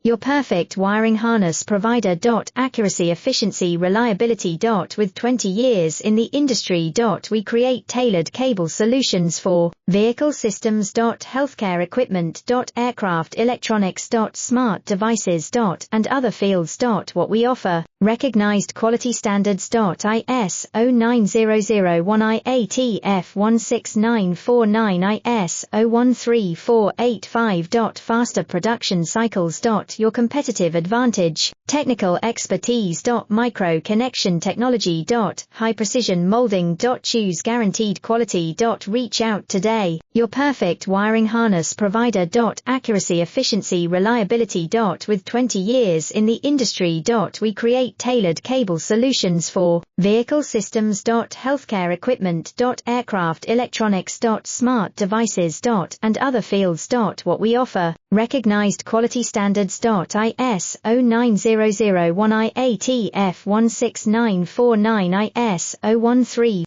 your perfect wiring harness provider. Accuracy, efficiency, reliability. With 20 years in the industry. We create tailored cable solutions for vehicle systems. Healthcare equipment. Aircraft electronics. Smart devices. And other fields. What we offer, recognized quality standards. ISO 9001 IATF 16949 ISO 13485. Faster production cycles. Your competitive advantage, technical expertise. Micro connection technology. High precision molding. Choose guaranteed quality. Reach out today, your perfect wiring harness provider. Accuracy, efficiency, reliability. With 20 years in the industry. We create tailored cable solutions for vehicle systems. Healthcare equipment. Aircraft electronics. Smart devices. And other fields. What we offer, recognized quality standards. ISO 9001 IATF 16949 ISO 13485.